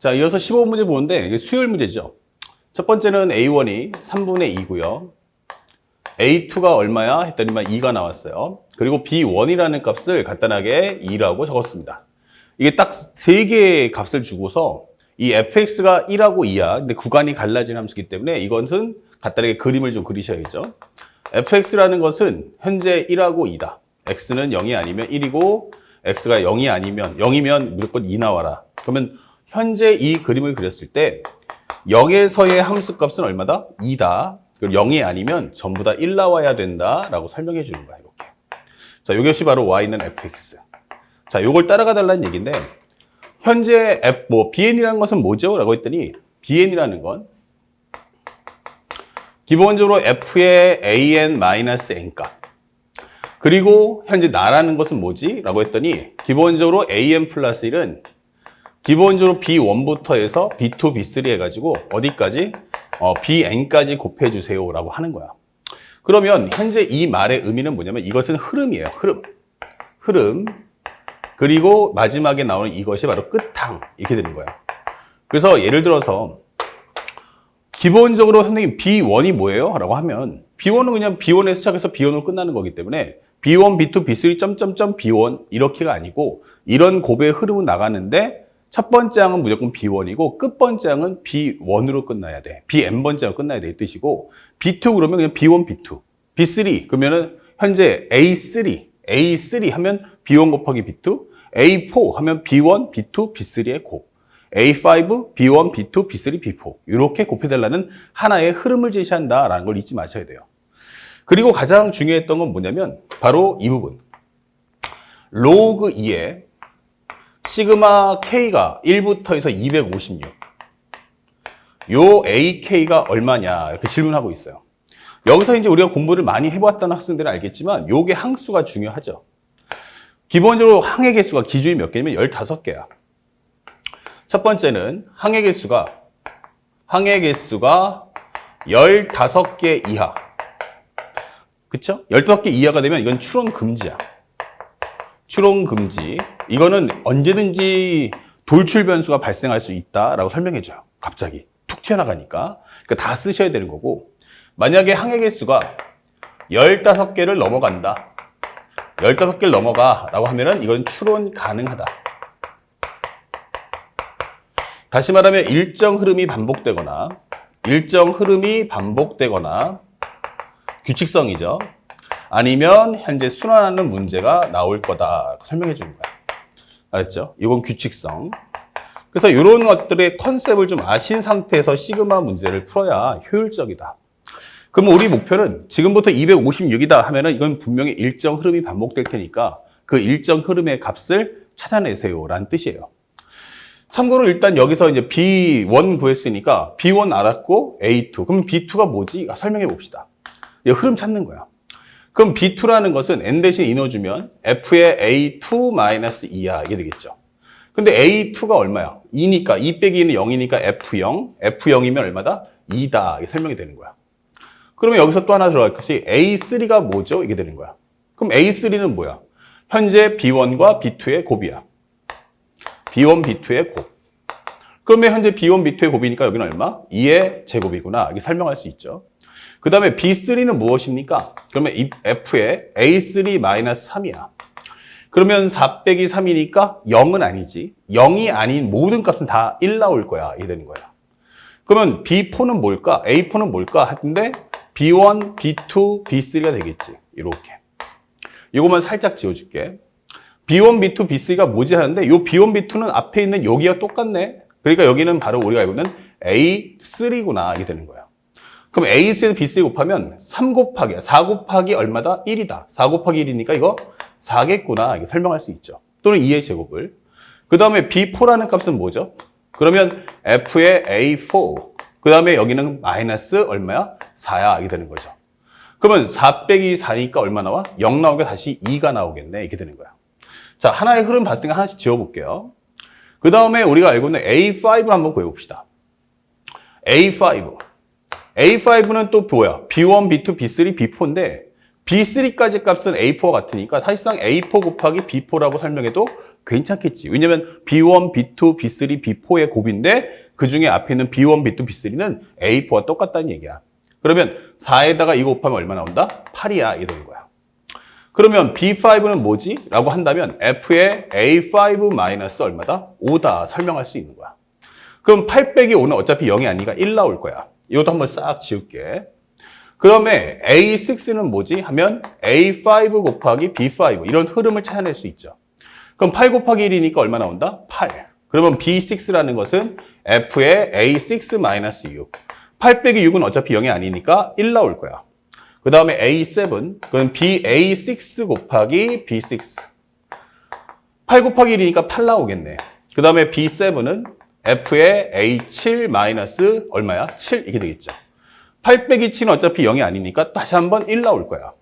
자, 이어서 15문제 보는데 이게 수열 문제죠. 첫 번째는 A1이 3분의 2고요. A2가 얼마야? 했더니만 2가 나왔어요. 그리고 B1이라는 값을 간단하게 2라고 적었습니다. 이게 딱 3개의 값을 주고서 이 fx가 1하고 2야. 근데 구간이 갈라진 함수이기 때문에 이것은 간단하게 그림을 좀 그리셔야겠죠. fx라는 것은 현재 1하고 2다. x는 0이 아니면 1이고 x가 0이 아니면 0이면 무조건 2 나와라. 그러면 현재 이 그림을 그렸을 때 0에서의 함수값은 얼마다? 2다. 그리고 0이 아니면 전부 다 1 나와야 된다라고 설명해 주는 거야, 이렇게. 자, 이것이 바로 y는 fx. 자, 이걸 따라가 달라는 얘기인데 현재 bn이라는 것은 뭐죠? 라고 했더니 bn이라는 건 기본적으로 f의 an-n 값. 그리고 현재 나라는 것은 뭐지? 라고 했더니 기본적으로 an 플러스 1은 기본적으로 B1부터 해서 B2, B3 해가지고 어디까지? BN까지 곱해주세요 라고 하는 거야. 그러면 현재 이 말의 의미는 뭐냐면 이것은 흐름이에요. 흐름. 그리고 마지막에 나오는 이것이 바로 끝항. 이렇게 되는 거야. 그래서 예를 들어서 기본적으로 선생님 B1이 뭐예요? 라고 하면 B1은 그냥 B1에서 시작해서 B1으로 끝나는 거기 때문에 B1, B2, B3, B1 이렇게가 아니고 이런 곱의 흐름은 나가는데 첫 번째 항은 무조건 B1이고 끝 번째 항은 B1으로 끝나야 돼. BN번째로 끝나야 돼. 이 뜻이고 B2 그러면 그냥 B1, B2. B3 그러면은 현재 A3 하면 B1 곱하기 B2. A4 하면 B1, B2, B3의 곱. A5, B1, B2, B3, B4. 이렇게 곱해달라는 하나의 흐름을 제시한다라는 걸 잊지 마셔야 돼요. 그리고 가장 중요했던 건 뭐냐면 바로 이 부분. 로그 2에 시그마 K가 1부터 해서 256. 요 AK가 얼마냐 이렇게 질문하고 있어요. 여기서 이제 우리가 공부를 많이 해봤다는 학생들은 알겠지만 요게 항수가 중요하죠. 기본적으로 항의 개수가 기준이 몇 개냐면 15개야. 첫 번째는 항의 개수가 15개 이하. 그쵸? 15개 이하가 되면 이건 추론 금지야. 추론 금지. 이거는 언제든지 돌출 변수가 발생할 수 있다라고 설명해줘요. 갑자기 툭 튀어나가니까. 그러니까 다 쓰셔야 되는 거고. 만약에 항의 개수가 15개를 넘어간다. 15개를 넘어가 라고 하면은 이건 추론 가능하다. 다시 말하면 일정 흐름이 반복되거나 규칙성이죠. 아니면 현재 순환하는 문제가 나올 거다. 설명해 주는 거야. 알았죠? 이건 규칙성. 그래서 이런 것들의 컨셉을 좀 아신 상태에서 시그마 문제를 풀어야 효율적이다. 그럼 우리 목표는 지금부터 256이다 하면은 이건 분명히 일정 흐름이 반복될 테니까 그 일정 흐름의 값을 찾아내세요. 라는 뜻이에요. 참고로 일단 여기서 이제 B1 구했으니까 B1 알았고 A2. 그럼 B2가 뭐지? 설명해 봅시다. 흐름 찾는 거야. 그럼 B2라는 것은 N 대신 인어주면 F의 A2-2야. 이게 되겠죠. 근데 A2가 얼마야? 2니까, 2 빼기 2는 0이니까 F0. F0이면 얼마다? 2다. 이게 설명이 되는 거야. 그러면 여기서 또 하나 들어갈 것이 A3가 뭐죠? 이게 되는 거야. 그럼 A3는 뭐야? 현재 B1과 B2의 곱이야. B1, B2의 곱. 그러면 현재 B1, B2의 곱이니까 여기는 얼마? 2의 제곱이구나. 이게 설명할 수 있죠. 그 다음에 B3는 무엇입니까? 그러면 F의 A3-3이야. 그러면 4 빼기 3이니까 0은 아니지. 0이 아닌 모든 값은 다 1 나올 거야. 이게 되는 거야. 그러면 B4는 뭘까? A4는 뭘까? 했는데 B1, B2, B3가 되겠지. 이렇게. 이거만 살짝 지워줄게. B1, B2, B3가 뭐지 하는데 이 B1, B2는 앞에 있는 여기가 똑같네. 그러니까 여기는 바로 우리가 알고 있는 A3구나. 이게 되는 거야. 그럼 A3에서 B3 곱하면 3 곱하기, 4 곱하기 얼마다? 1이다. 4 곱하기 1이니까 이거 4겠구나. 이게 설명할 수 있죠. 또는 2의 제곱을. 그 다음에 B4라는 값은 뭐죠? 그러면 F의 A4. 그 다음에 여기는 마이너스 얼마야? 4야. 이게 되는 거죠. 그러면 4 빼기 4니까 얼마 나와? 0 나오게 다시 2가 나오겠네. 이렇게 되는 거야. 자, 하나의 흐름 봤으니까 하나씩 지워볼게요. 그 다음에 우리가 알고 있는 A5를 한번 구해봅시다. A5는 또 뭐야? B1, B2, B3, B4인데 B3까지 값은 A4가 같으니까 사실상 A4 곱하기 B4라고 설명해도 괜찮겠지. 왜냐면 B1, B2, B3, B4의 곱인데 그 중에 앞에 있는 B1, B2, B3는 A4와 똑같다는 얘기야. 그러면 4에다가 이거 곱하면 얼마 나온다? 8이야. 이게 되는 거야. 그러면 B5는 뭐지? 라고 한다면 F의 A5 마이너스 얼마다? 5다. 설명할 수 있는 거야. 그럼 8 빼기 5는 어차피 0이 아니니까 1 나올 거야. 이것도 한번 싹 지울게. 그러면 A6는 뭐지? 하면 A5 곱하기 B5 이런 흐름을 찾아낼 수 있죠. 그럼 8 곱하기 1이니까 얼마 나온다? 8. 그러면 B6라는 것은 F의 A6 마이너스 6. 8 빼기 6은 어차피 0이 아니니까 1 나올 거야. 그 다음에 A7, 그건 BA6 곱하기 B6. 8 곱하기 1이니까 8 나오겠네. 그 다음에 B7은 F의 A7 마이너스 얼마야? 7 이게 되겠죠. 8 빼기 7은 어차피 0이 아니니까 다시 한번 1 나올 거야.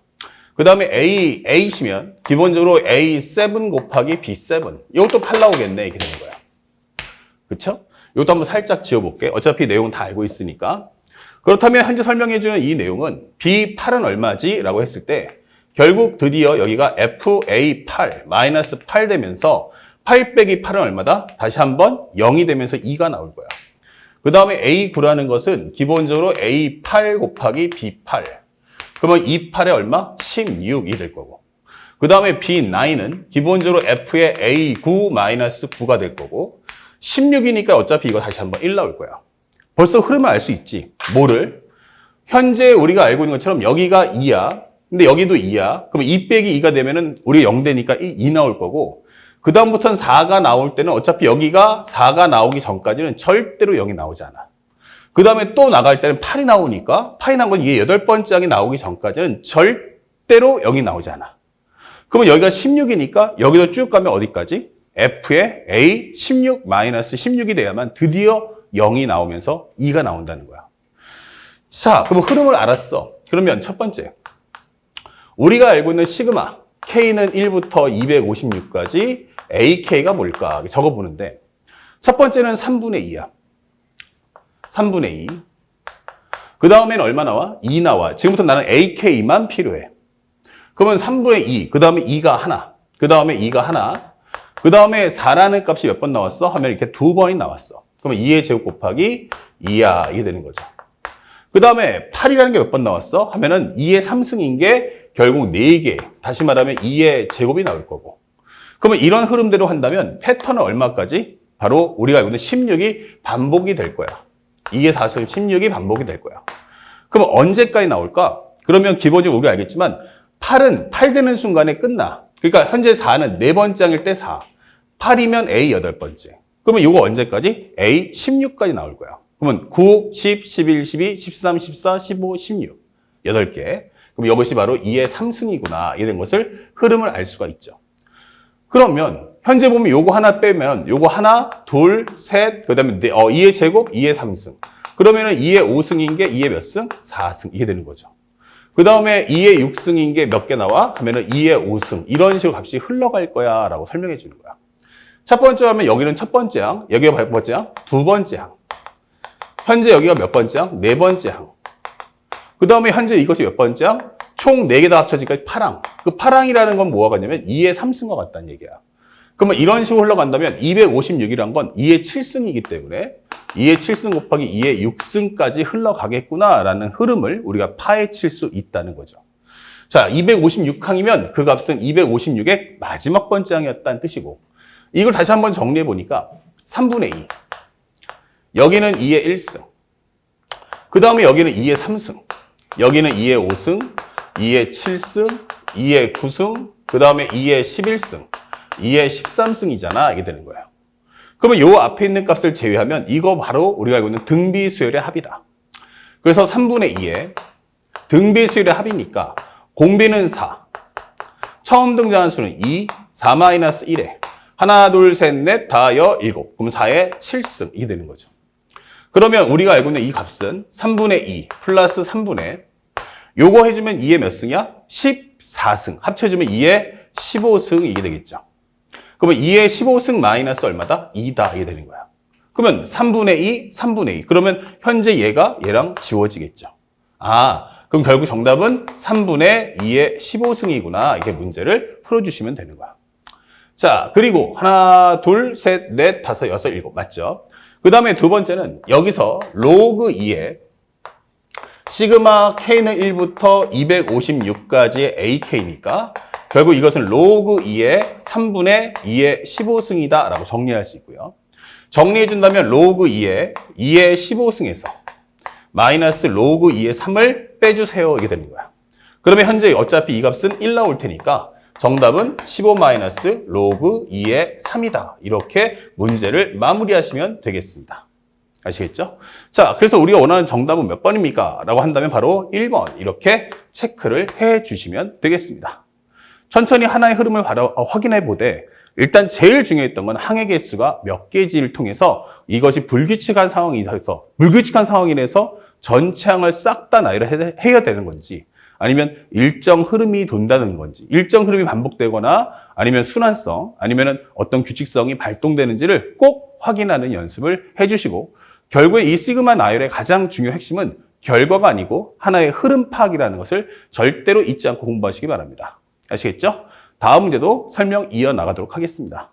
그 다음에 A8이면 기본적으로 A7 곱하기 B7. 이것도 8 나오겠네. 이렇게 되는 거야. 그쵸? 이것도 한번 살짝 지워볼게. 어차피 내용은 다 알고 있으니까. 그렇다면 현재 설명해주는 이 내용은 B8은 얼마지? 라고 했을 때 결국 드디어 여기가 FA8 마이너스 8 되면서 8 빼기 8은 얼마다? 다시 한번 0이 되면서 2가 나올 거야. 그 다음에 A9라는 것은 기본적으로 A8 곱하기 B8. 그러면 28에 얼마? 16이 될 거고. 그 다음에 B9은 기본적으로 F의 A9 마이너스 9가 될 거고 16이니까 어차피 이거 다시 한번 1 나올 거야. 벌써 흐름을 알 수 있지. 뭐를? 현재 우리가 알고 있는 것처럼 여기가 2야. 근데 여기도 2야. 그럼 2 빼기 2가 되면은 우리 0 되니까 2 나올 거고 그 다음부터는 4가 나올 때는 어차피 여기가 4가 나오기 전까지는 절대로 0이 나오지 않아. 그 다음에 또 나갈 때는 8이 나오니까 8이 나온 건 이게 8번째 항이 나오기 전까지는 절대로 0이 나오지 않아. 그러면 여기가 16이니까 여기도 쭉 가면 어디까지? F의 A 16 마이너스 16이 돼야만 드디어 0이 나오면서 2가 나온다는 거야. 자, 그럼 흐름을 알았어. 그러면 첫 번째. 우리가 알고 있는 시그마. K는 1부터 256까지 AK가 뭘까? 적어보는데 첫 번째는 3분의 2야. 3분의 2. 그 다음에는 얼마 나와? 2 나와. 지금부터 나는 AK만 필요해. 그러면 3분의 2. 그 다음에 2가 하나. 그 다음에 2가 하나. 그 다음에 4라는 값이 몇 번 나왔어? 하면 이렇게 2번이 나왔어. 그러면 2의 제곱 곱하기 2야. 이게 되는 거죠. 그 다음에 8이라는 게 몇 번 나왔어? 하면은 2의 3승인 게 결국 4개. 다시 말하면 2의 제곱이 나올 거고. 그러면 이런 흐름대로 한다면 패턴은 얼마까지? 바로 우리가 알고 있는 16이 반복이 될 거야. 2의 4승 16이 반복이 될 거야. 그럼 언제까지 나올까? 그러면 기본적으로 우리가 알겠지만 8은 8 되는 순간에 끝나. 그러니까 현재 4는 4번째 항일 때 4. 8이면 A 8번째. 그러면 이거 언제까지? A 16까지 나올 거야. 그러면 9, 10, 11, 12, 13, 14, 15, 16. 8개. 그럼 이것이 바로 2의 3승이구나. 이런 것을 흐름을 알 수가 있죠. 그러면 현재 보면 요거 하나 빼면 요거 하나, 둘, 셋, 그 다음에 2의 제곱, 2의 3승. 그러면은 2의 5승인 게 2의 몇 승? 4승. 이게 되는 거죠. 그 다음에 2의 6승인 게 몇 개 나와? 하면은 2의 5승. 이런 식으로 값이 흘러갈 거야. 라고 설명해 주는 거야. 첫 번째 하면 여기는 첫 번째 항, 여기가 몇 번째 항? 두 번째 항. 현재 여기가 몇 번째 항? 네 번째 항. 그 다음에 현재 이것이 몇 번째 항? 총 4개 다 합쳐지니까 8항. 그 8항이라는 건 뭐가 같냐면 2의 3승과 같다는 얘기야. 그러면 이런 식으로 흘러간다면 256이란 건 2의 7승이기 때문에 2의 7승 곱하기 2의 6승까지 흘러가겠구나라는 흐름을 우리가 파헤칠 수 있다는 거죠. 자, 256항이면 그 값은 256의 마지막 번째 항이었다는 뜻이고 이걸 다시 한번 정리해 보니까 3분의 2. 여기는 2의 1승. 그 다음에 여기는 2의 3승. 여기는 2의 5승, 2의 7승, 2의 9승, 그 다음에 2의 11승, 2의 13승이잖아. 이게 되는 거예요. 그러면 요 앞에 있는 값을 제외하면 이거 바로 우리가 알고 있는 등비수열의 합이다. 그래서 3분의 2의 등비수열의 합이니까 공비는 4. 처음 등장한 수는 2, 4-1에 하나, 둘, 셋, 넷, 다, 여, 7. 그럼 4의 7승. 이게 되는 거죠. 그러면 우리가 알고 있는 이 값은 3분의 2 플러스 3분의 요거 해주면 2의 몇 승이야? 14승. 합쳐주면 2의 15승 이게 되겠죠. 그러면 2의 15승 마이너스 얼마다? 2다. 이게 되는 거야. 그러면 3분의 2, 3분의 2. 그러면 현재 얘가 얘랑 지워지겠죠. 아, 그럼 결국 정답은 3분의 2의 15승이구나. 이게 문제를 풀어주시면 되는 거야. 자, 그리고 하나, 둘, 셋, 넷, 다섯, 여섯, 일곱. 맞죠? 그 다음에 두 번째는 여기서 로그 2에 시그마 K는 1부터 256까지의 AK니까 결국 이것은 로그 2의 3분의 2의 15승이다 라고 정리할 수 있고요. 정리해준다면 로그 2의 15승에서 마이너스 로그 2의 3을 빼주세요. 이게 되는 거야. 그러면 현재 어차피 이 값은 1 나올 테니까 정답은 15 마이너스 로그 2의 3이다. 이렇게 문제를 마무리하시면 되겠습니다. 아시겠죠? 자, 그래서 우리가 원하는 정답은 몇 번입니까? 라고 한다면 바로 1번 이렇게 체크를 해 주시면 되겠습니다. 천천히 하나의 흐름을 확인해 보되 일단 제일 중요했던 건 항해 개수가 몇 개지를 통해서 이것이 불규칙한 상황이라서 전체 항을 싹 다 나열을 해야 되는 건지 아니면 일정 흐름이 돈다는 건지 일정 흐름이 반복되거나 아니면 순환성 아니면 어떤 규칙성이 발동되는지를 꼭 확인하는 연습을 해주시고 결국에 이 시그마 나열의 가장 중요한 핵심은 결과가 아니고 하나의 흐름 파악이라는 것을 절대로 잊지 않고 공부하시기 바랍니다. 아시겠죠? 다음 문제도 설명 이어나가도록 하겠습니다.